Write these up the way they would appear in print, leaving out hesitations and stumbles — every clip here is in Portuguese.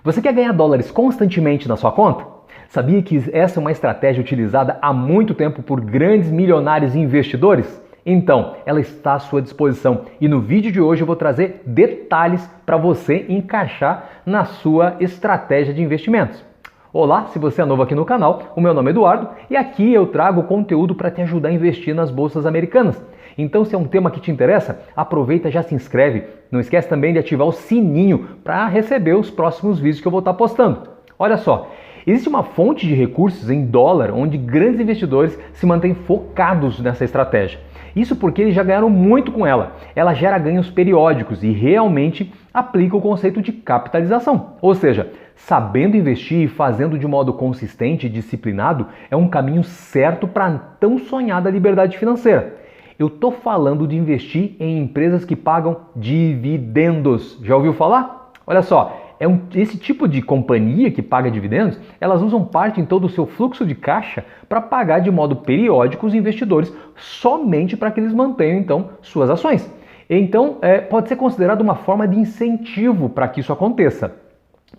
Você quer ganhar dólares constantemente na sua conta? Sabia que essa é uma estratégia utilizada há muito tempo por grandes milionários e investidores? Então, ela está à sua disposição e no vídeo de hoje eu vou trazer detalhes para você encaixar na sua estratégia de investimentos. Olá, se você é novo aqui no canal, o meu nome é Eduardo e aqui eu trago conteúdo para te ajudar a investir nas bolsas americanas. Então, se é um tema que te interessa, aproveita e já se inscreve. Não esquece também de ativar o sininho para receber os próximos vídeos que eu vou estar postando. Olha só, existe uma fonte de recursos em dólar onde grandes investidores se mantêm focados nessa estratégia. Isso porque eles já ganharam muito com ela. Ela gera ganhos periódicos e realmente aplica o conceito de capitalização. Ou seja, sabendo investir e fazendo de modo consistente e disciplinado é um caminho certo para a tão sonhada liberdade financeira. Eu estou falando de investir em empresas que pagam dividendos. Já ouviu falar? Olha só, esse tipo de companhia que paga dividendos, elas usam parte em todo o seu fluxo de caixa para pagar de modo periódico os investidores, somente para que eles mantenham então suas ações. Então, pode ser considerado uma forma de incentivo para que isso aconteça,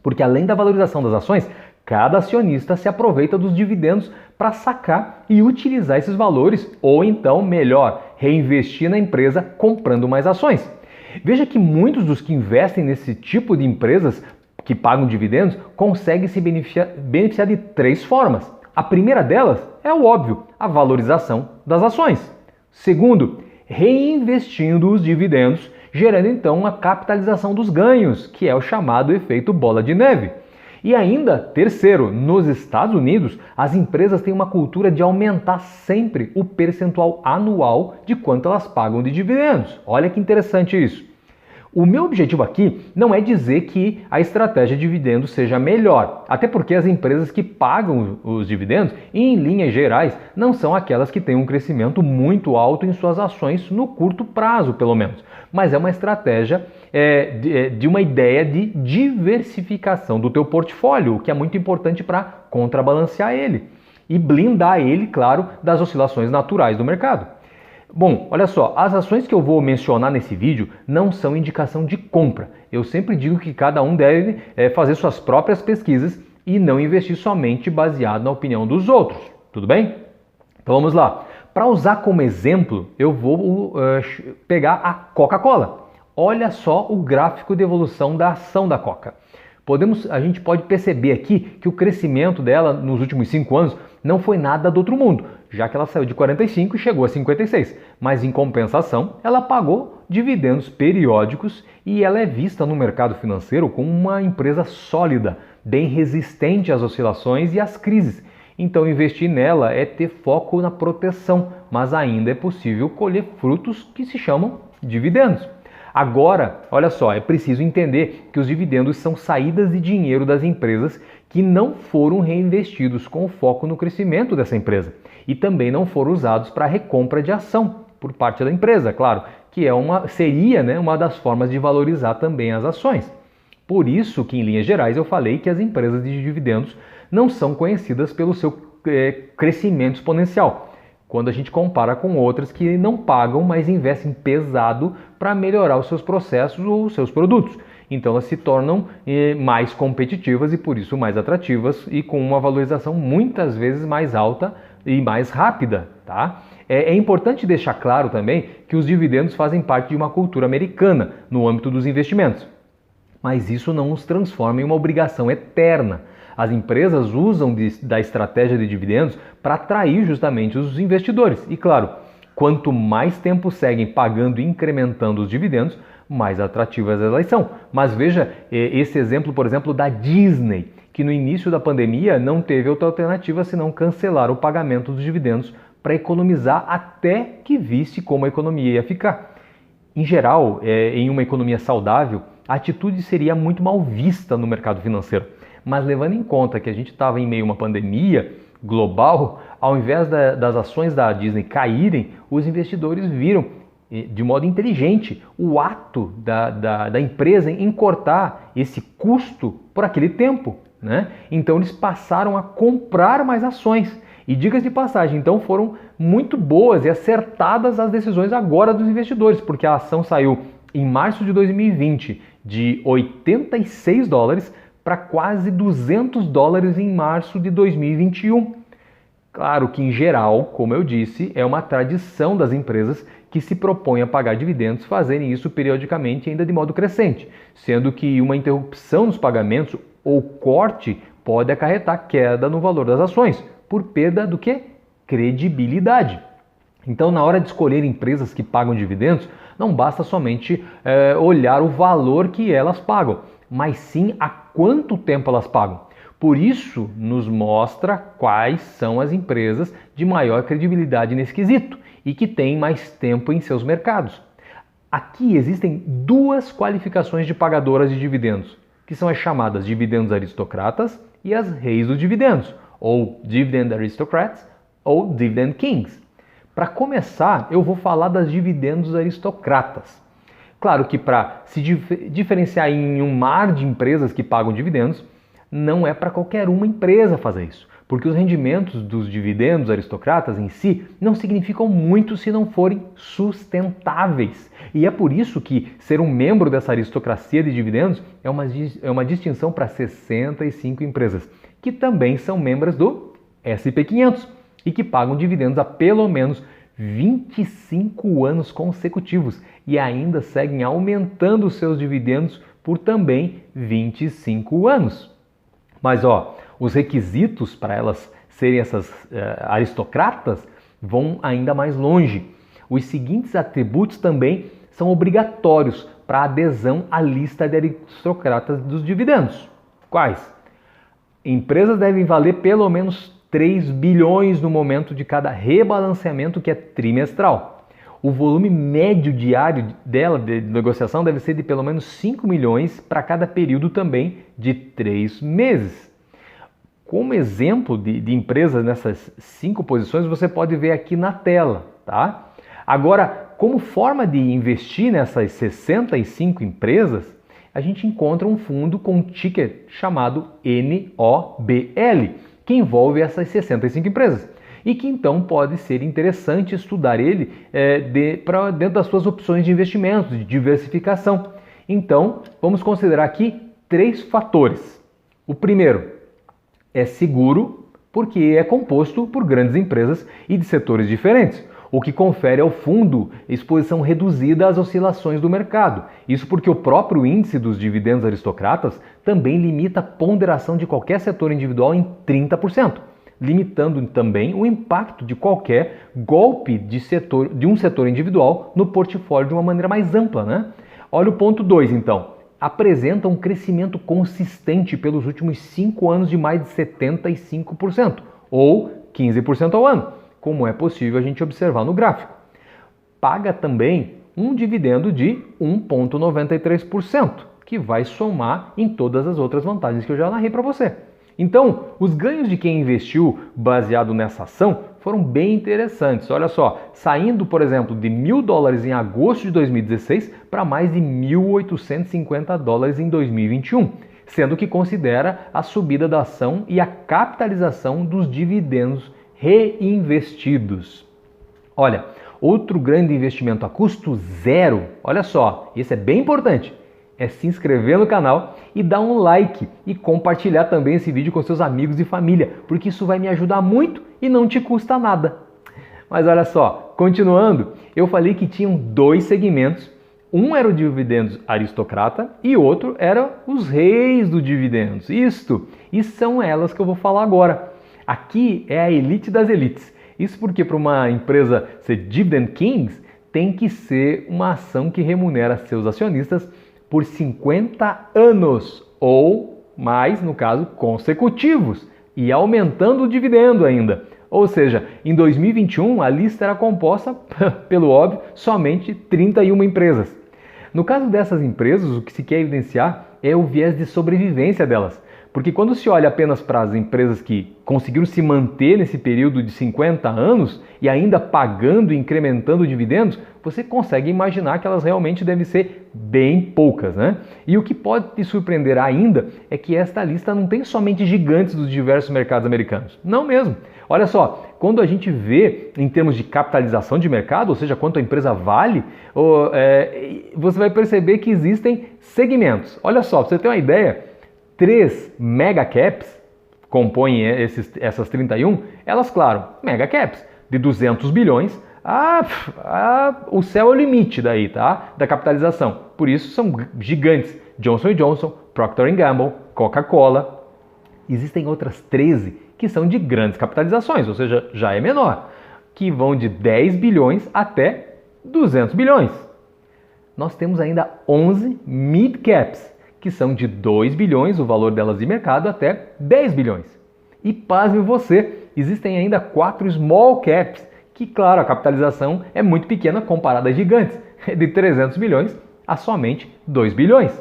porque além da valorização das ações, cada acionista se aproveita dos dividendos para sacar e utilizar esses valores, ou então, melhor, reinvestir na empresa comprando mais ações. Veja que muitos dos que investem nesse tipo de empresas que pagam dividendos conseguem se beneficiar de três formas. A primeira delas é o óbvio, a valorização das ações. Segundo, reinvestindo os dividendos, gerando então a capitalização dos ganhos, que é o chamado efeito bola de neve. E ainda, terceiro, nos Estados Unidos, as empresas têm uma cultura de aumentar sempre o percentual anual de quanto elas pagam de dividendos. Olha que interessante isso. O meu objetivo aqui não é dizer que a estratégia de dividendos seja melhor, até porque as empresas que pagam os dividendos, em linhas gerais, não são aquelas que têm um crescimento muito alto em suas ações no curto prazo, pelo menos. Mas é uma estratégia de uma ideia de diversificação do teu portfólio, o que é muito importante para contrabalancear ele e blindar ele, claro, das oscilações naturais do mercado. Bom, olha só, as ações que eu vou mencionar nesse vídeo não são indicação de compra. Eu sempre digo que cada um deve fazer suas próprias pesquisas e não investir somente baseado na opinião dos outros, tudo bem? Então vamos lá. Para usar como exemplo, eu vou pegar a Coca-Cola. Olha só o gráfico de evolução da ação da Coca. A gente pode perceber aqui que o crescimento dela nos últimos 5 anos não foi nada do outro mundo, já que ela saiu de 45 e chegou a 56. Mas em compensação, ela pagou dividendos periódicos e ela é vista no mercado financeiro como uma empresa sólida, bem resistente às oscilações e às crises. Então investir nela é ter foco na proteção, mas ainda é possível colher frutos que se chamam dividendos. Agora, olha só, é preciso entender que os dividendos são saídas de dinheiro das empresas que não foram reinvestidos com foco no crescimento dessa empresa e também não foram usados para recompra de ação por parte da empresa, claro, que seria uma das formas de valorizar também as ações. Por isso que, em linhas gerais, eu falei que as empresas de dividendos não são conhecidas pelo seu crescimento exponencial, quando a gente compara com outras que não pagam, mas investem pesado para melhorar os seus processos ou os seus produtos. Então elas se tornam mais competitivas e por isso mais atrativas e com uma valorização muitas vezes mais alta e mais rápida, tá? É importante deixar claro também que os dividendos fazem parte de uma cultura americana no âmbito dos investimentos, mas isso não os transforma em uma obrigação eterna. As empresas usam da estratégia de dividendos para atrair justamente os investidores. E claro, quanto mais tempo seguem pagando e incrementando os dividendos, mais atrativas elas são. Mas veja esse exemplo, por exemplo, da Disney, que no início da pandemia não teve outra alternativa senão cancelar o pagamento dos dividendos para economizar até que visse como a economia ia ficar. Em geral, em uma economia saudável, a atitude seria muito mal vista no mercado financeiro. Mas levando em conta que a gente estava em meio a uma pandemia global, ao invés das ações da Disney caírem, os investidores viram de modo inteligente o ato da empresa em cortar esse custo por aquele tempo, né? Então eles passaram a comprar mais ações. E diga-se de passagem, então foram muito boas e acertadas as decisões agora dos investidores, porque a ação saiu em março de 2020 de $86 para quase $200 em março de 2021. Claro que, em geral, como eu disse, é uma tradição das empresas que se propõem a pagar dividendos fazerem isso periodicamente, ainda de modo crescente, sendo que uma interrupção nos pagamentos ou corte pode acarretar queda no valor das ações, por perda do quê? Credibilidade. Então, na hora de escolher empresas que pagam dividendos, não basta somente olhar o valor que elas pagam, mas sim há quanto tempo elas pagam. Por isso, nos mostra quais são as empresas de maior credibilidade nesse quesito e que têm mais tempo em seus mercados. Aqui existem duas qualificações de pagadoras de dividendos, que são as chamadas dividendos aristocratas e as reis dos dividendos, ou Dividend Aristocrats ou Dividend Kings. Para começar, eu vou falar das dividendos aristocratas. Claro que para se diferenciar em um mar de empresas que pagam dividendos, não é para qualquer uma empresa fazer isso, porque os rendimentos dos dividendos aristocratas em si não significam muito se não forem sustentáveis. E é por isso que ser um membro dessa aristocracia de dividendos é uma distinção para 65 empresas, que também são membros do S&P 500 e que pagam dividendos há pelo menos 25 anos consecutivos e ainda seguem aumentando os seus dividendos por também 25 anos. Mas os requisitos para elas serem essas aristocratas vão ainda mais longe. Os seguintes atributos também são obrigatórios para adesão à lista de aristocratas dos dividendos. Quais? Empresas devem valer pelo menos 3 bilhões no momento de cada rebalanceamento, que é trimestral. O volume médio diário dela de negociação deve ser de pelo menos 5 milhões para cada período também de 3 meses. Como exemplo de empresas nessas 5 posições, você pode ver aqui na tela, tá? Agora, como forma de investir nessas 65 empresas, a gente encontra um fundo com um ticker chamado NOBL, que envolve essas 65 empresas e que então pode ser interessante estudar ele dentro das suas opções de investimento, de diversificação. Então, vamos considerar aqui 3 fatores. O primeiro é seguro, porque é composto por grandes empresas e de setores diferentes, o que confere ao fundo exposição reduzida às oscilações do mercado. Isso porque o próprio índice dos dividendos aristocratas também limita a ponderação de qualquer setor individual em 30%, limitando também o impacto de qualquer golpe de um setor individual no portfólio de uma maneira mais ampla, né? Olha o ponto 2, então. Apresenta um crescimento consistente pelos últimos 5 anos de mais de 75%, ou 15% ao ano, como é possível a gente observar no gráfico. Paga também um dividendo de 1,93%, que vai somar em todas as outras vantagens que eu já narrei para você. Então, os ganhos de quem investiu baseado nessa ação foram bem interessantes. Olha só, saindo, por exemplo, de $1.000 em agosto de 2016 para mais de $1.850 em 2021, sendo que considera a subida da ação e a capitalização dos dividendos reinvestidos. Olha, outro grande investimento a custo zero, olha só, esse é bem importante, é se inscrever no canal e dar um like e compartilhar também esse vídeo com seus amigos e família, porque isso vai me ajudar muito e não te custa nada. Mas olha só, continuando, eu falei que tinham 2 segmentos, um era o dividendos aristocrata e outro era os reis do dividendos. E são elas que eu vou falar agora. Aqui é a elite das elites. Isso porque para uma empresa ser Dividend Kings, tem que ser uma ação que remunera seus acionistas por 50 anos ou mais, no caso, consecutivos, e aumentando o dividendo ainda. Ou seja, em 2021 a lista era composta, pelo óbvio, somente 31 empresas. No caso dessas empresas, o que se quer evidenciar é o viés de sobrevivência delas. Porque quando se olha apenas para as empresas que conseguiram se manter nesse período de 50 anos e ainda pagando e incrementando dividendos, você consegue imaginar que elas realmente devem ser bem poucas, né? E o que pode te surpreender ainda é que esta lista não tem somente gigantes dos diversos mercados americanos. Não mesmo. Olha só, quando a gente vê em termos de capitalização de mercado, ou seja, quanto a empresa vale, você vai perceber que existem segmentos. Olha só, para você ter uma ideia, 3 mega caps, compõem essas 31, elas, claro, mega caps, de 200 bilhões, o céu é o limite daí, tá? Da capitalização. Por isso são gigantes. Johnson & Johnson, Procter & Gamble, Coca-Cola. Existem outras 13 que são de grandes capitalizações, ou seja, já é menor, que vão de 10 bilhões até 200 bilhões. Nós temos ainda 11 mid caps, que são de 2 bilhões, o valor delas de mercado, até 10 bilhões. E pasme você, existem ainda 4 small caps, que claro, a capitalização é muito pequena comparada a gigantes, de 300 bilhões a somente 2 bilhões.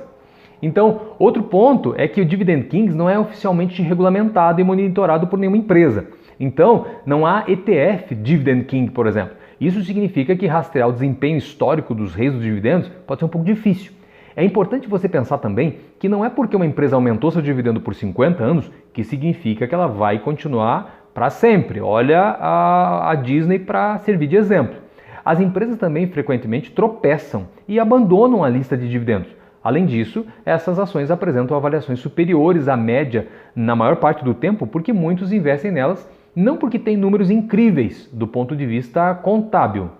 Então, outro ponto é que o Dividend Kings não é oficialmente regulamentado e monitorado por nenhuma empresa. Então, não há ETF Dividend King, por exemplo. Isso significa que rastrear o desempenho histórico dos reis dos dividendos pode ser um pouco difícil. É importante você pensar também que não é porque uma empresa aumentou seu dividendo por 50 anos que significa que ela vai continuar para sempre. Olha a Disney para servir de exemplo. As empresas também frequentemente tropeçam e abandonam a lista de dividendos. Além disso, essas ações apresentam avaliações superiores à média na maior parte do tempo porque muitos investem nelas não porque têm números incríveis do ponto de vista contábil,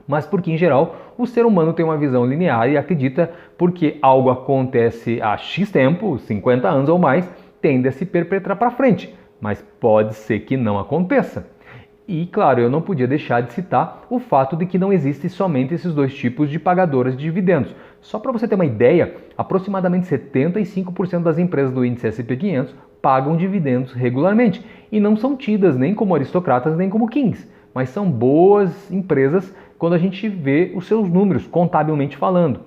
mas porque, em geral, o ser humano tem uma visão linear e acredita porque algo acontece há X tempo, 50 anos ou mais, tende a se perpetrar para frente, mas pode ser que não aconteça. E, claro, eu não podia deixar de citar o fato de que não existem somente esses dois tipos de pagadoras de dividendos. Só para você ter uma ideia, aproximadamente 75% das empresas do índice S&P 500 pagam dividendos regularmente e não são tidas nem como aristocratas nem como kings, mas são boas empresas quando a gente vê os seus números, contabilmente falando.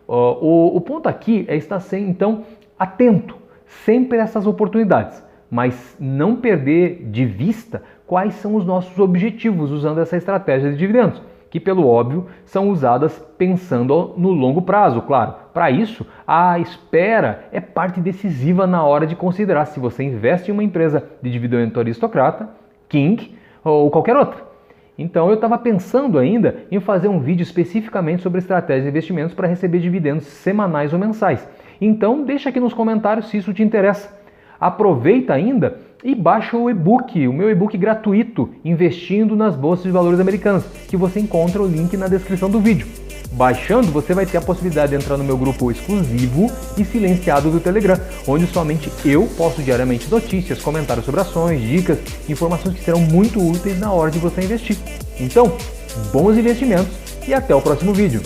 O ponto aqui é estar então atento sempre a essas oportunidades, mas não perder de vista quais são os nossos objetivos usando essa estratégia de dividendos, que pelo óbvio são usadas pensando no longo prazo, claro. Para isso, a espera é parte decisiva na hora de considerar se você investe em uma empresa de dividendo aristocrata, king ou qualquer outra. Então eu estava pensando ainda em fazer um vídeo especificamente sobre estratégias de investimentos para receber dividendos semanais ou mensais. Então deixa aqui nos comentários se isso te interessa. Aproveita ainda e baixa o e-book, o meu e-book gratuito, Investindo nas Bolsas de Valores Americanas, que você encontra o link na descrição do vídeo. Baixando, você vai ter a possibilidade de entrar no meu grupo exclusivo e silenciado do Telegram, onde somente eu posto diariamente notícias, comentários sobre ações, dicas, informações que serão muito úteis na hora de você investir. Então, bons investimentos e até o próximo vídeo.